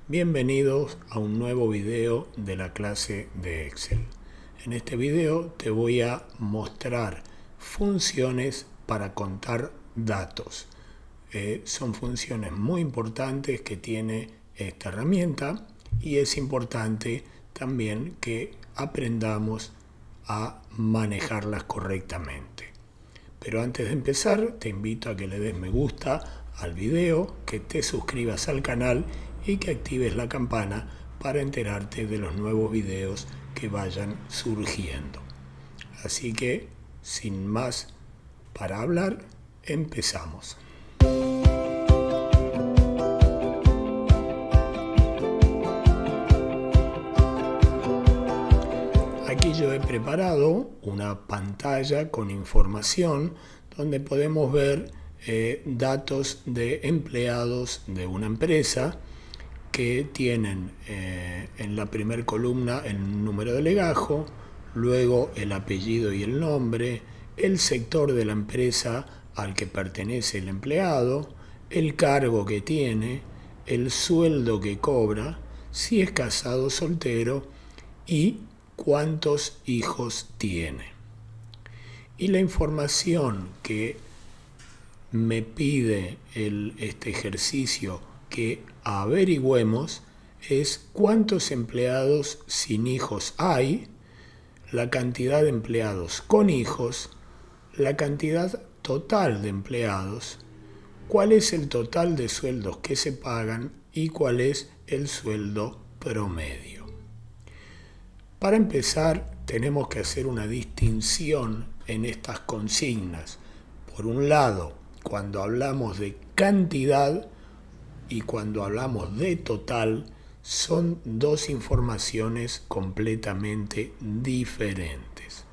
Bienvenidos a un nuevo video de la clase de Excel. En este video te voy a mostrar funciones para contar datos. Son funciones muy importantes que tiene esta herramienta y es importante también que aprendamos a manejarlas correctamente. Pero antes de empezar, te invito a que le des me gusta al video, que te suscribas al canal y que actives la campana para enterarte de los nuevos videos que vayan surgiendo. Así que, sin más para hablar, empezamos. Aquí yo he preparado una pantalla con información donde podemos ver datos de empleados de una empresa que tienen en la primera columna el número de legajo, luego el apellido y el nombre, el sector de la empresa al que pertenece el empleado, el cargo que tiene, el sueldo que cobra, si es casado o soltero y cuántos hijos tiene. Y la información que me pide este ejercicio que averigüemos es cuántos empleados sin hijos hay, la cantidad de empleados con hijos, la cantidad total de empleados, cuál es el total de sueldos que se pagan y cuál es el sueldo promedio. Para empezar, tenemos que hacer una distinción en estas consignas. Por un lado, cuando hablamos de cantidad y cuando hablamos de total, son dos informaciones completamente diferentes.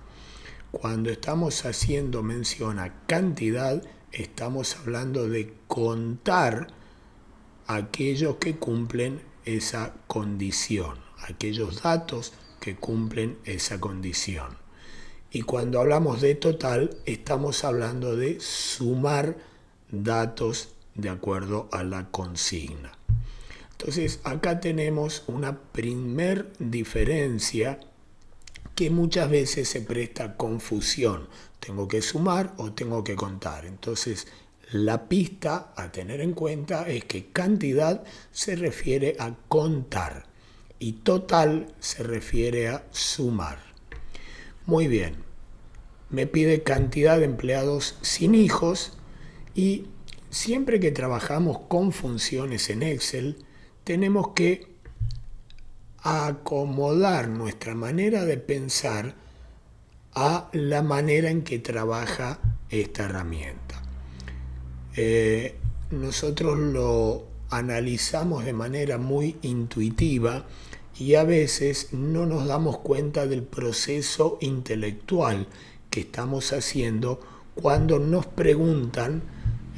Cuando estamos haciendo mención a cantidad, estamos hablando de contar aquellos que cumplen esa condición, aquellos datos que cumplen esa condición. Y cuando hablamos de total, estamos hablando de sumar datos de acuerdo a la consigna. Entonces, acá tenemos una primer diferencia que muchas veces se presta a confusión. ¿Tengo que sumar o tengo que contar? Entonces, la pista a tener en cuenta es que cantidad se refiere a contar y total se refiere a sumar. Muy bien, me pide cantidad de empleados sin hijos y siempre que trabajamos con funciones en Excel tenemos que acomodar nuestra manera de pensar a la manera en que trabaja esta herramienta. Nosotros lo analizamos de manera muy intuitiva y a veces no nos damos cuenta del proceso intelectual que estamos haciendo cuando nos preguntan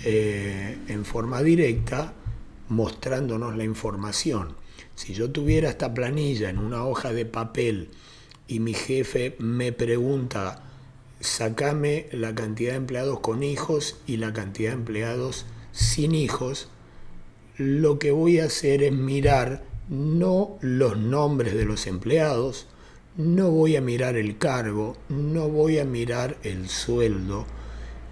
en forma directa, mostrándonos la información. Si yo tuviera esta planilla en una hoja de papel y mi jefe me pregunta, sacame la cantidad de empleados con hijos y la cantidad de empleados sin hijos, lo que voy a hacer es mirar no los nombres de los empleados, no voy a mirar el cargo, no voy a mirar el sueldo,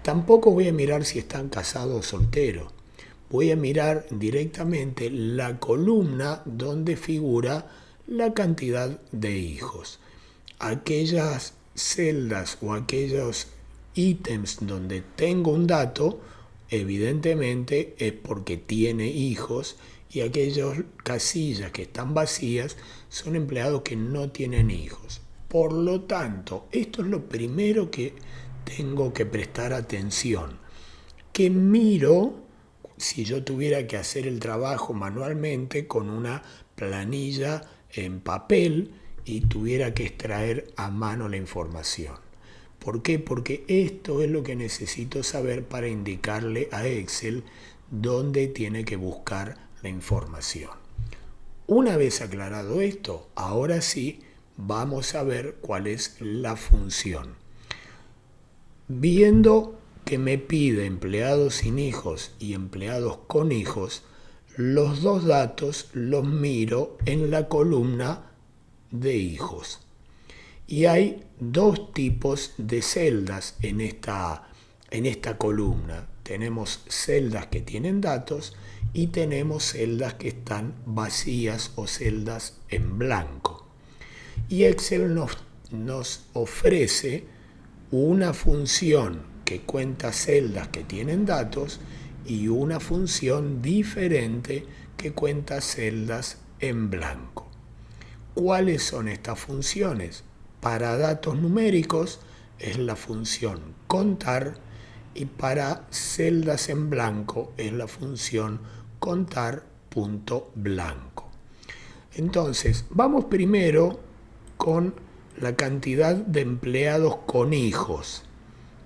tampoco voy a mirar si están casados o solteros. Voy a mirar directamente la columna donde figura la cantidad de hijos. Aquellas celdas o aquellos ítems donde tengo un dato, evidentemente es porque tiene hijos, y aquellas casillas que están vacías son empleados que no tienen hijos. Por lo tanto, esto es lo primero que tengo que prestar atención. Que miro si yo tuviera que hacer el trabajo manualmente con una planilla en papel y tuviera que extraer a mano la información. ¿Por qué? Porque esto es lo que necesito saber para indicarle a Excel dónde tiene que buscar la información. Una vez aclarado esto, ahora sí vamos a ver cuál es la función. Viendo que me pide empleados sin hijos y empleados con hijos, los dos datos los miro en la columna de hijos. Y hay dos tipos de celdas en esta columna. Tenemos celdas que tienen datos y tenemos celdas que están vacías o celdas en blanco. Y Excel nos ofrece una función que cuenta celdas que tienen datos y una función diferente que cuenta celdas en blanco. ¿Cuáles son estas funciones? Para datos numéricos es la función contar y para celdas en blanco es la función contar punto blanco. Entonces, vamos primero con la cantidad de empleados con hijos.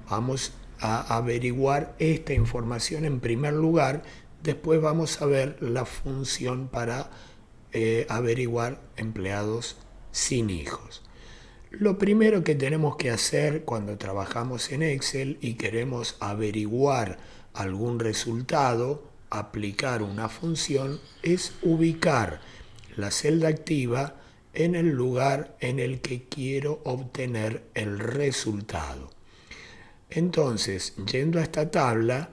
Vamos a averiguar esta información en primer lugar, después vamos a ver la función para averiguar empleados sin hijos. Lo primero que tenemos que hacer cuando trabajamos en Excel y queremos averiguar algún resultado, aplicar una función, es ubicar la celda activa en el lugar en el que quiero obtener el resultado. Entonces, yendo a esta tabla,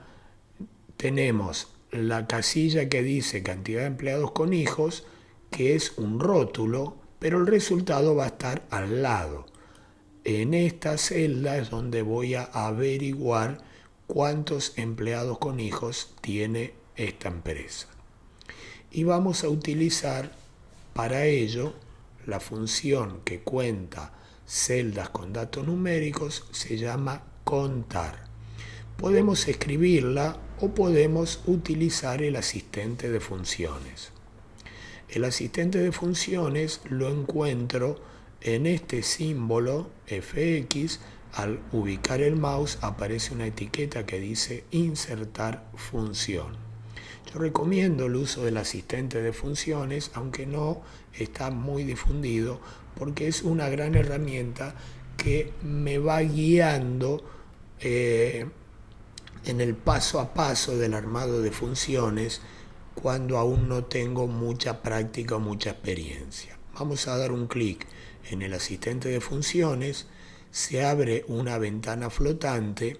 tenemos la casilla que dice cantidad de empleados con hijos, que es un rótulo, pero el resultado va a estar al lado. En esta celda es donde voy a averiguar cuántos empleados con hijos tiene esta empresa. Y vamos a utilizar para ello la función que cuenta celdas con datos numéricos, se llama contar. Podemos escribirla o podemos utilizar el asistente de funciones. El asistente de funciones lo encuentro en este símbolo FX. Al ubicar el mouse aparece una etiqueta que dice insertar función. Yo recomiendo el uso del asistente de funciones, aunque no está muy difundido, porque es una gran herramienta que me va guiando en el paso a paso del armado de funciones cuando aún no tengo mucha práctica o mucha experiencia. Vamos a dar un clic en el asistente de funciones, se abre una ventana flotante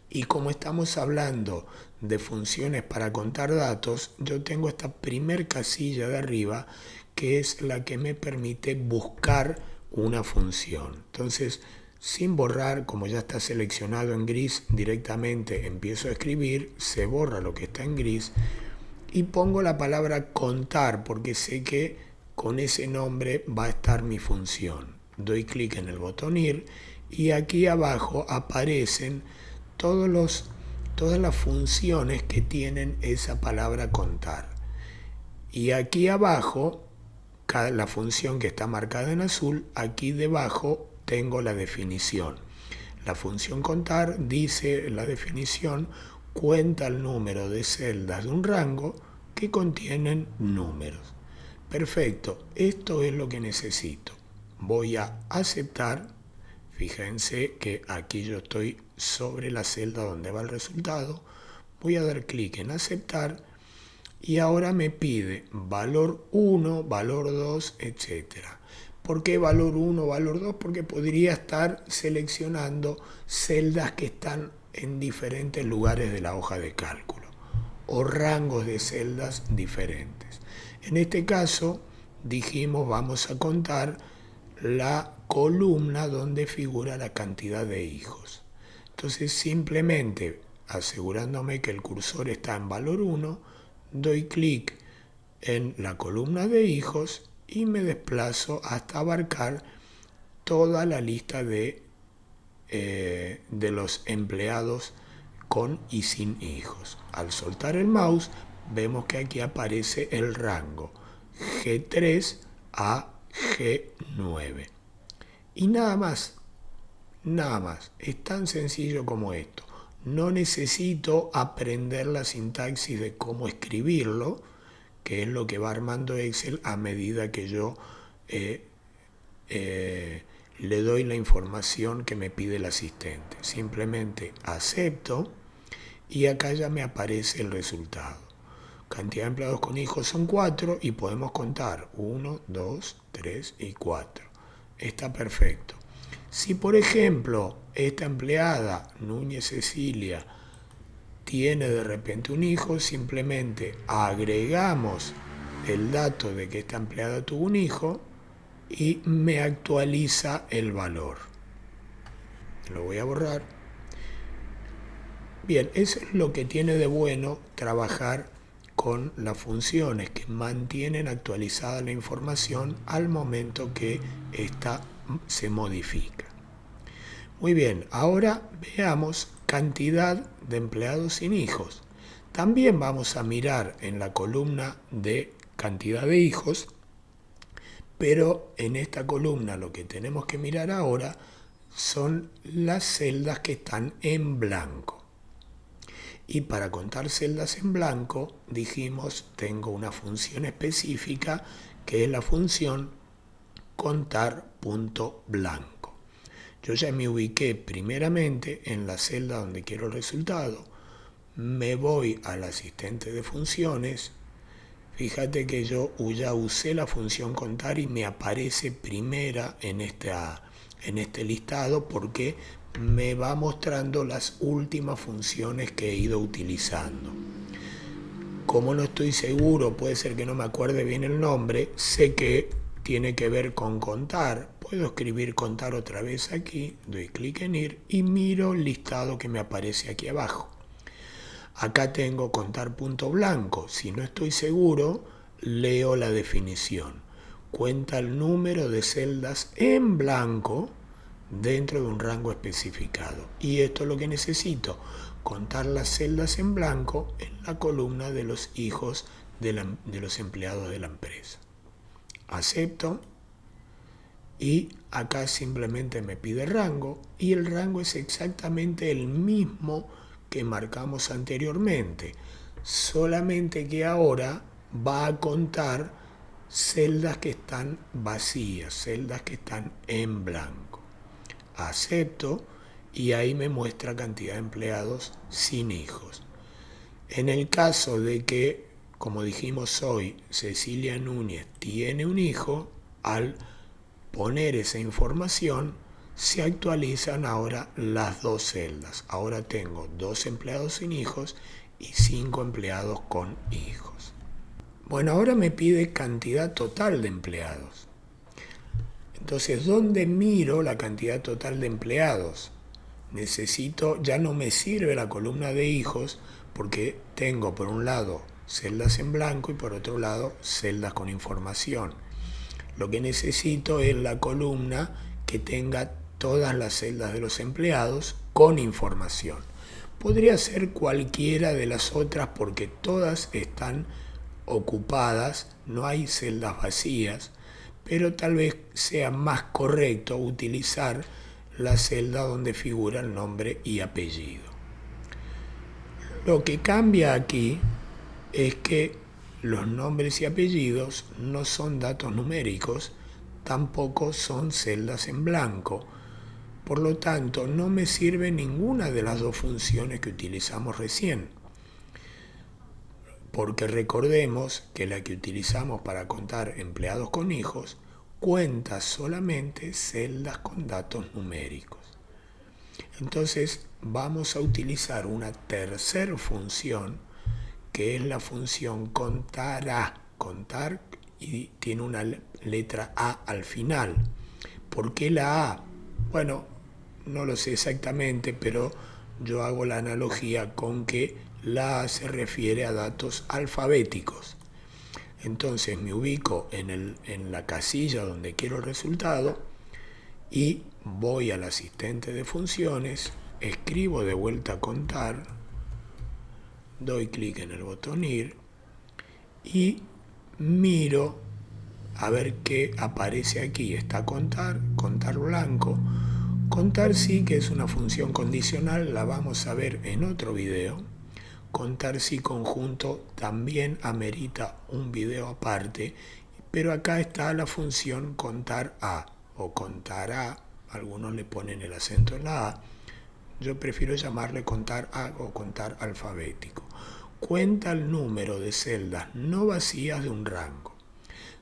y como estamos hablando de funciones para contar datos, yo tengo esta primer casilla de arriba que es la que me permite buscar una función. Entonces, sin borrar, como ya está seleccionado en gris, directamente empiezo a escribir, se borra lo que está en gris y pongo la palabra contar porque sé que con ese nombre va a estar mi función. Doy clic en el botón ir y aquí abajo aparecen todas las funciones que tienen esa palabra contar. Y aquí abajo, la función que está marcada en azul, aquí debajo tengo la definición. La función contar dice la definición, cuenta el número de celdas de un rango que contienen números. Perfecto, esto es lo que necesito. Voy a aceptar. Fíjense que aquí yo estoy sobre la celda donde va el resultado. Voy a dar clic en aceptar y ahora me pide valor 1, valor 2, etc. ¿Por qué valor 1, valor 2? Porque podría estar seleccionando celdas que están en diferentes lugares de la hoja de cálculo o rangos de celdas diferentes. En este caso dijimos vamos a contar la columna donde figura la cantidad de hijos. Entonces simplemente asegurándome que el cursor está en valor 1, doy clic en la columna de hijos y me desplazo hasta abarcar toda la lista de los empleados con y sin hijos. Al soltar el mouse vemos que aquí aparece el rango G3 a G9. Y nada más. Es tan sencillo como esto. No necesito aprender la sintaxis de cómo escribirlo, que es lo que va armando Excel a medida que yo le doy la información que me pide el asistente. Simplemente acepto y acá ya me aparece el resultado. cantidad de empleados con hijos son 4 y podemos contar 1, 2, 3 y 4. Está perfecto. Si por ejemplo esta empleada, Núñez Cecilia, tiene de repente un hijo, simplemente agregamos el dato de que esta empleada tuvo un hijo y me actualiza el valor. Lo voy a borrar. Bien, eso es lo que tiene de bueno trabajar con las funciones que mantienen actualizada la información al momento que ésta se modifica. Muy bien, ahora veamos cantidad de empleados sin hijos. También vamos a mirar en la columna de cantidad de hijos, pero en esta columna lo que tenemos que mirar ahora son las celdas que están en blanco. Y para contar celdas en blanco, dijimos, tengo una función específica que es la función contar punto blanco. Yo ya me ubiqué primeramente en la celda donde quiero el resultado. Me voy al asistente de funciones. Fíjate que yo ya usé la función contar y me aparece primera en este listado porque me va mostrando las últimas funciones que he ido utilizando. Como no estoy seguro, puede ser que no me acuerde bien el nombre, sé que tiene que ver con contar. Puedo escribir contar otra vez aquí, doy clic en ir y miro el listado que me aparece aquí abajo. Acá tengo contar punto blanco. Si no estoy seguro, leo la definición. Cuenta el número de celdas en blanco dentro de un rango especificado. Y esto es lo que necesito, contar las celdas en blanco en la columna de los hijos de los empleados de la empresa. Acepto y acá simplemente me pide rango y el rango es exactamente el mismo que marcamos anteriormente, solamente que ahora va a contar celdas que están vacías, celdas que están en blanco. Acepto y ahí me muestra cantidad de empleados sin hijos. En el caso de que, como dijimos hoy, Cecilia Núñez tiene un hijo, al poner esa información se actualizan ahora las dos celdas. Ahora tengo 2 empleados sin hijos y 5 empleados con hijos. Bueno, ahora me pide cantidad total de empleados. Entonces, ¿dónde miro la cantidad total de empleados? Ya no me sirve la columna de hijos porque tengo por un lado celdas en blanco y por otro lado celdas con información. Lo que necesito es la columna que tenga todas las celdas de los empleados con información. Podría ser cualquiera de las otras porque todas están ocupadas, no hay celdas vacías, pero tal vez sea más correcto utilizar la celda donde figura el nombre y apellido. Lo que cambia aquí es que los nombres y apellidos no son datos numéricos, tampoco son celdas en blanco. Por lo tanto, no me sirve ninguna de las dos funciones que utilizamos recién. Porque recordemos que la que utilizamos para contar empleados con hijos cuenta solamente celdas con datos numéricos. Entonces vamos a utilizar una tercera función que es la función contará. Contar y tiene una letra A al final. ¿Por qué la A? Bueno, no lo sé exactamente, pero yo hago la analogía con que la A se refiere a datos alfabéticos. Entonces me ubico en la casilla donde quiero el resultado y voy al asistente de funciones, escribo de vuelta contar, doy clic en el botón ir y miro a ver qué aparece aquí. Está contar blanco. Contar sí que es una función condicional, la vamos a ver en otro video. Contar sí conjunto también amerita un video aparte, pero acá está la función contar a o contará, algunos le ponen el acento en la A, yo prefiero llamarle contar a o contar alfabético. cuenta el número de celdas no vacías de un rango.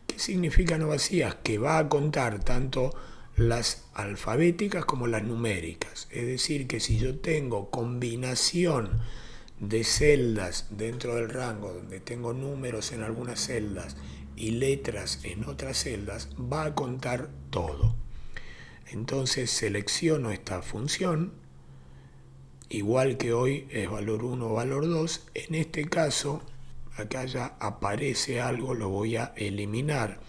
¿Qué significa no vacías? Que va a contar tanto las alfabéticas como las numéricas. Es decir, que si yo tengo combinación de celdas dentro del rango, donde tengo números en algunas celdas y letras en otras celdas, va a contar todo. Entonces selecciono esta función, igual que hoy es valor 1 o valor 2, en este caso acá ya aparece algo, lo voy a eliminar.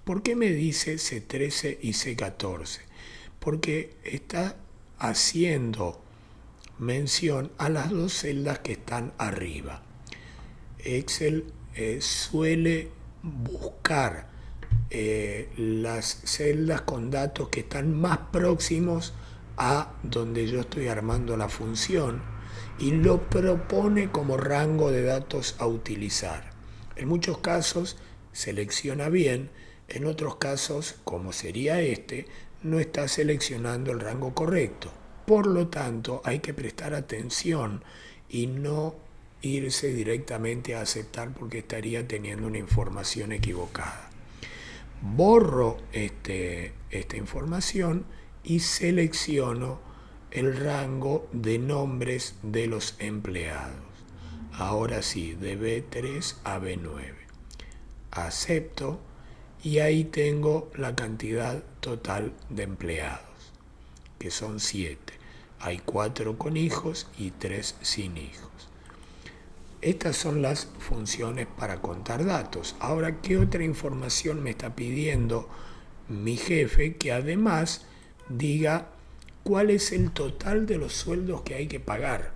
¿Por qué me dice C13 y C14? Porque está haciendo mención a las dos celdas que están arriba. Excel suele buscar las celdas con datos que están más próximos a donde yo estoy armando la función y lo propone como rango de datos a utilizar. En muchos casos selecciona bien, en otros casos, como sería este, no está seleccionando el rango correcto. Por lo tanto, hay que prestar atención y no irse directamente a aceptar porque estaría teniendo una información equivocada. Borro esta información y selecciono el rango de nombres de los empleados. Ahora sí, de B3 a B9. Acepto y ahí tengo la cantidad total de empleados, que son 7. Hay 4 con hijos y 3 sin hijos. Estas son las funciones para contar datos. Ahora, ¿qué otra información me está pidiendo mi jefe? Que además diga cuál es el total de los sueldos que hay que pagar.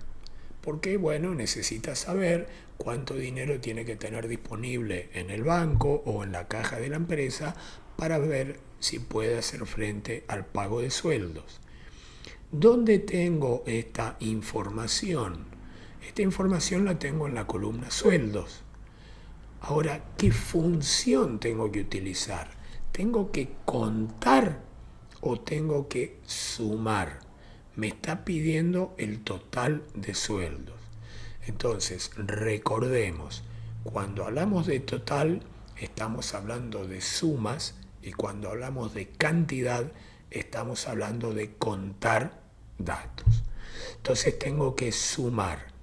Porque, bueno, necesita saber cuánto dinero tiene que tener disponible en el banco o en la caja de la empresa para ver si puede hacer frente al pago de sueldos. ¿Dónde tengo esta información? Esta información la tengo en la columna sueldos. Ahora, ¿qué función tengo que utilizar? ¿Tengo que contar o tengo que sumar? Me está pidiendo el total de sueldos. Entonces, recordemos, cuando hablamos de total, estamos hablando de sumas y cuando hablamos de cantidad, estamos hablando de contar datos. Entonces, tengo que sumar.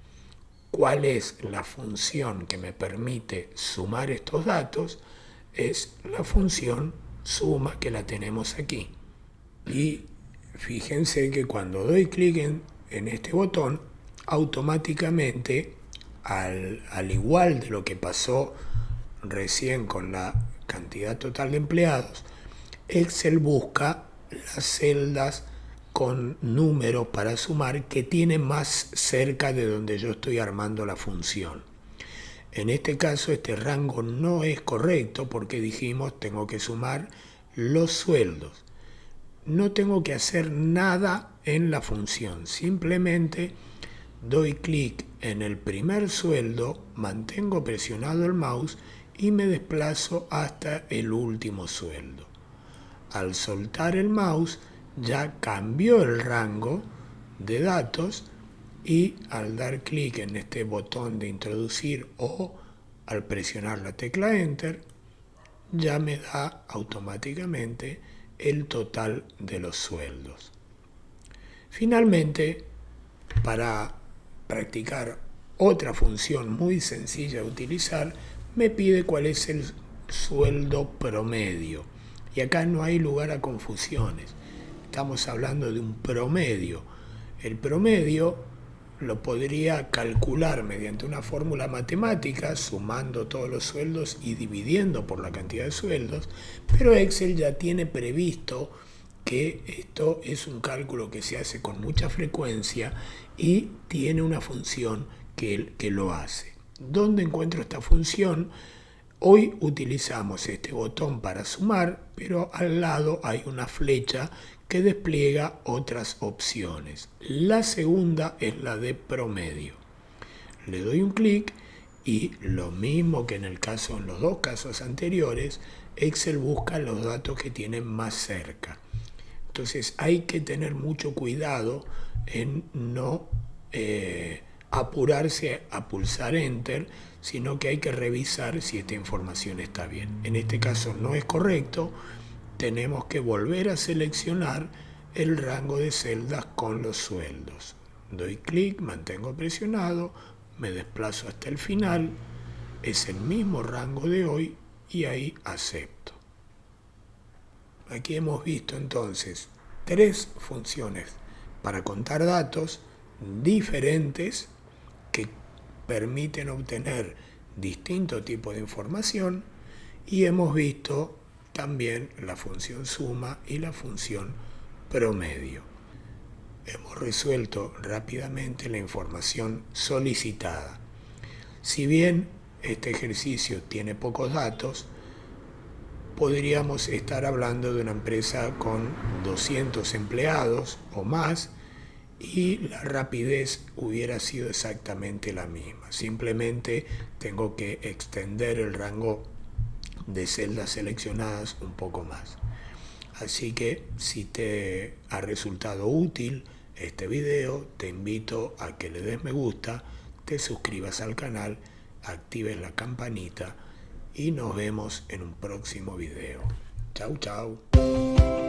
¿Cuál es la función que me permite sumar estos datos? Es la función suma que la tenemos aquí. Y fíjense que cuando doy clic en este botón, automáticamente, al igual de lo que pasó recién con la cantidad total de empleados, Excel busca las celdas con números para sumar que tiene más cerca de donde yo estoy armando la función. En este caso, este rango no es correcto porque dijimos tengo que sumar los sueldos. No tengo que hacer nada en la función, simplemente doy clic en el primer sueldo, mantengo presionado el mouse y me desplazo hasta el último sueldo. Al soltar el mouse, ya cambió el rango de datos y al dar clic en este botón de introducir o al presionar la tecla Enter, ya me da automáticamente el total de los sueldos. Finalmente, para practicar otra función muy sencilla de utilizar, me pide cuál es el sueldo promedio. Y acá no hay lugar a confusiones. Estamos hablando de un promedio. El promedio lo podría calcular mediante una fórmula matemática, sumando todos los sueldos y dividiendo por la cantidad de sueldos, pero Excel ya tiene previsto que esto es un cálculo que se hace con mucha frecuencia y tiene una función que lo hace. ¿Dónde encuentro esta función? Hoy utilizamos este botón para sumar, pero al lado hay una flecha que despliega otras opciones. La segunda es la de promedio. Le doy un clic y lo mismo que en los dos casos anteriores, Excel busca los datos que tienen más cerca. Entonces hay que tener mucho cuidado en no apurarse a pulsar Enter, sino que hay que revisar si esta información está bien. En este caso no es correcto, tenemos que volver a seleccionar el rango de celdas con los sueldos. Doy clic, mantengo presionado, me desplazo hasta el final, es el mismo rango de hoy y ahí acepto. Aquí hemos visto entonces 3 funciones para contar datos diferentes que permiten obtener distintos tipos de información, y hemos visto también la función suma y la función promedio. Hemos resuelto rápidamente la información solicitada. Si bien este ejercicio tiene pocos datos, podríamos estar hablando de una empresa con 200 empleados o más y la rapidez hubiera sido exactamente la misma. Simplemente tengo que extender el rango de celdas seleccionadas un poco más. Así que si te ha resultado útil este video, te invito a que le des me gusta, te suscribas al canal, actives la campanita y nos vemos en un próximo video. Chau, chau.